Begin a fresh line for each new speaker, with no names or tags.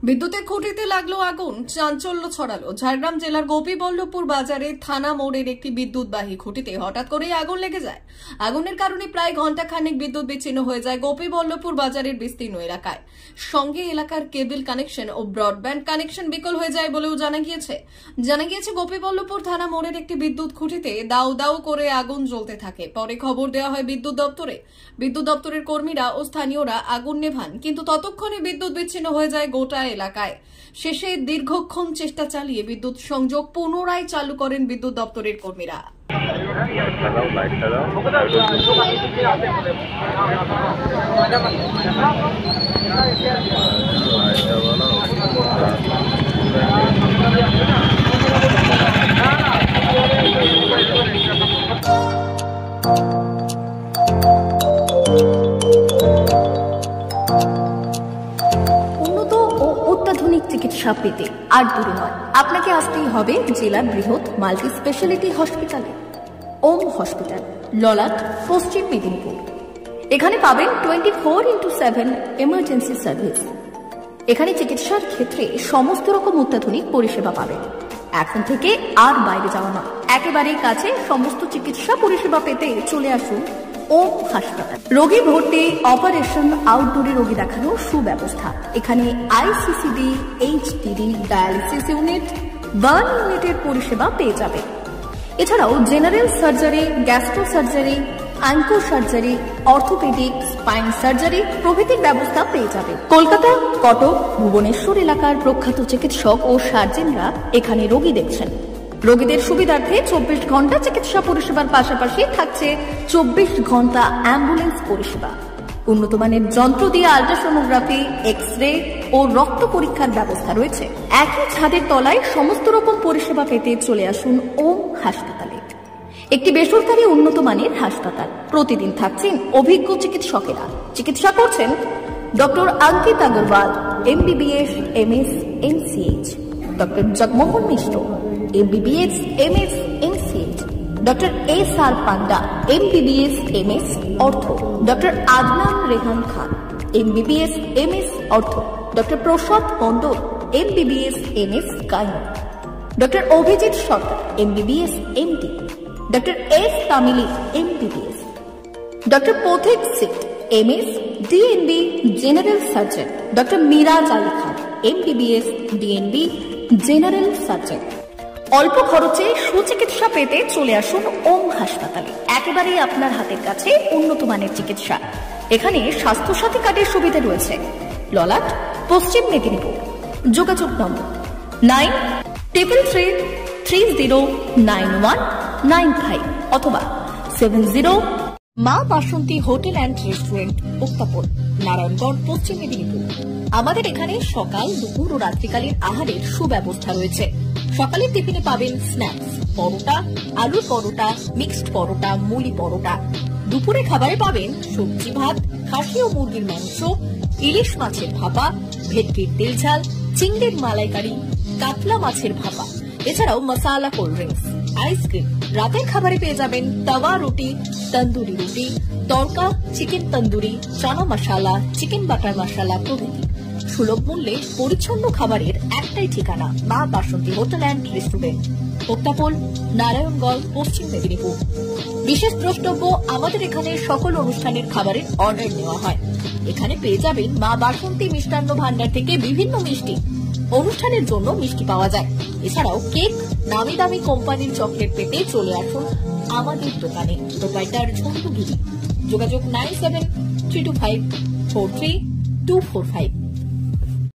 বিদ্যুতের খুঁটিতে লাগলো আগুন, চাঞ্চল্য ছড়ালো। ঝাড়গ্রাম জেলার গোপীবল্লভপুর বাজারে থানা মোড়ের একটি বিদ্যুৎবাহী খুঁটিতে হঠাৎ করেই আগুন লেগে যায়। আগুনের কারণে প্রায় ঘণ্টাখানেক বিদ্যুৎ বিচ্ছিন্ন হয়ে যায় গোপীবল্লভপুর বাজারের বিস্তীর্ণ এলাকায়। সঙ্গে এলাকার কেবল কানেকশন ও ব্রডব্যান্ড কানেকশন বিকল হয়ে যায় বলেও জানা গিয়েছে গোপীবল্লভপুর থানা মোড়ের একটি বিদ্যুৎ খুঁটিতে দাউ দাউ করে আগুন জ্বলতে থাকে। পরে খবর দেওয়া হয় বিদ্যুৎ দপ্তরে। বিদ্যুৎ দপ্তরের কর্মীরা ও স্থানীয়রা আগুন নেভান, কিন্তু ততক্ষণে বিদ্যুৎ বিচ্ছিন্ন হয়ে যায় গোটা এলাকায়। শেষে দীর্ঘক্ষণ চেষ্টা চালিয়ে বিদ্যুৎ সংযোগ পুনরায় চালু করেন বিদ্যুৎ দপ্তরের কর্মীরা।
অত্যাধুনিক চিকিৎসা পেতে আর দূরে নয়, আপনাকে আসতেই হবে জেলার বৃহৎ মাল্টি স্পেশালিটি হসপিটালে। ওম হসপিটাল, ললাট, পশ্চিম মেদিনীপুর। এখানে পাবেন 24x7 এমার্জেন্সি সার্ভিস। এখানে চিকিৎসার ক্ষেত্রে সমস্ত রকম অত্যাধুনিক পরিষেবা পাবেন। এখন থেকে আর বাইরে যাওয়া নয়, একেবারেই কাছে সমস্ত চিকিৎসা পরিষেবা পেতে চলে আসুন ওম হাসপাতাল। রোগী ভর্তি, অপারেশন, আউটডোরে রোগী দেখানোর সুব্যবস্থা। এখানে ICCD, HDD, dialysis unit, burn ইউনিটের পরিষেবা পেয়ে যাবে। এছাড়াও general surgery, gastro surgery, onco surgery, orthopaedic, spine surgery প্রভৃতির ব্যবস্থা পেয়ে যাবে। কলকাতা, কটক, ভুবনেশ্বর এলাকার প্রখ্যাত চিকিৎসক ও সার্জেনরা এখানে রোগী দেখছেন। রোগীদের সুবিধার্থে 24 ঘন্টা চিকিৎসা পরিষেবার পাশাপাশি থাকছে 24 ঘন্টা অ্যাম্বুলেন্স পরিষেবা। উন্নত মানের যন্ত্র দিয়ে আল্ট্রাসোনোগ্রাফি, এক্স-রে ও রক্ত পরীক্ষার ব্যবস্থা রয়েছে। একই ছাদের তলায় সমস্ত রকম পরিষেবা পেতে চলে আসুন ওম হাসপাতালে। একটি বেসরকারি উন্নত মানের হাসপাতাল। প্রতিদিন থাকছেন অভিজ্ঞ চিকিৎসকেরা। চিকিৎসা করছেন doctor Ankit Agarwal, MBBS, MS, MCH, doctor Jagmohan Mishra, MBBS, MS, MCH, doctor SR Panda, MBBS, MS, ortho, doctor Adnan Rehan Khan, MBBS, MS, ortho, doctor Prasad Mondal, MBBS, MS, gynae, doctor Abhijit Sarkar, MBBS, MD, doctor S Tamili, MBBS, doctor Pathik Sit, MS, DNB, general surgeon, doctor Miraj Ali Khan, MBBS, DNB, general surgeon. অল্প খরচে সুচিকিৎসা পেতে চলে আসুন ওম হাসপাতালে। একেবারেই আপনার হাতের কাছে উন্নত মানের চিকিৎসা। এখানে স্বাস্থ্যসাথী কার্ডের সুবিধা রয়েছে। ললাট, পশ্চিম মেদিনীপুর। যোগাযোগ নম্বর 9333309195 অথবা 70। মা বাসন্তী হোটেল অ্যান্ড রেস্টুরেন্ট, উত্তাপন, নারায়ণগড়, পশ্চিম মেদিনীপুর। আমাদের এখানে সকাল, দুপুর ও রাত্রিকালীন আহারের সুব্যবস্থা রয়েছে। সকালের টিফিনে পাবেন স্ন্যাক্স, পরোটা, আলুর পরোটা, মিক্সড পরোটা, মুলি পরোটা। দুপুরে খাবারে পাবেন সবজি ভাত, খাসি ও মুরগির মাংস, ইলিশ মাছের ভাপা, ভেটকির তেল ঝাল, চিংড়ির মালাইকারি, কাতলা মাছের ভাপা। এছাড়াও মশালা কোল্ড ড্রিঙ্কস, আইসক্রিম। রাতের খাবারে পেয়ে যাবেন তাওয়া রুটি, তন্দুরি রুটি, তড়কা, চিকেন তন্দুরি, চানা মশালা, চিকেন বাটার মশালা প্রভৃতি। সুলভ মূল্যে পরিচ্ছন্ন খাবারের একটাই ঠিকানা, মা বাসন্তী হোটেল অ্যান্ড রেস্টুরেন্ট, উত্তাপন, নারায়ণগড়, পশ্চিম মেদিনীপুর। বিশেষ দ্রষ্টব্য, আমাদের এখানে সকল অনুষ্ঠানের খাবারের অর্ডার নেওয়া হয়। এখানে পেয়ে যাবেন মা বাসন্তী মিষ্টান্ন ভান্ডার থেকে বিভিন্ন মিষ্টি। অনুষ্ঠানের জন্য মিষ্টি পাওয়া যায়। এছাড়াও কেক, নামি দামি কোম্পানির চকলেট পেতে চলে আসুন আমাদের দোকানে। প্রোপাইটার ঝন্টু গিরি। যোগাযোগ 9732543245।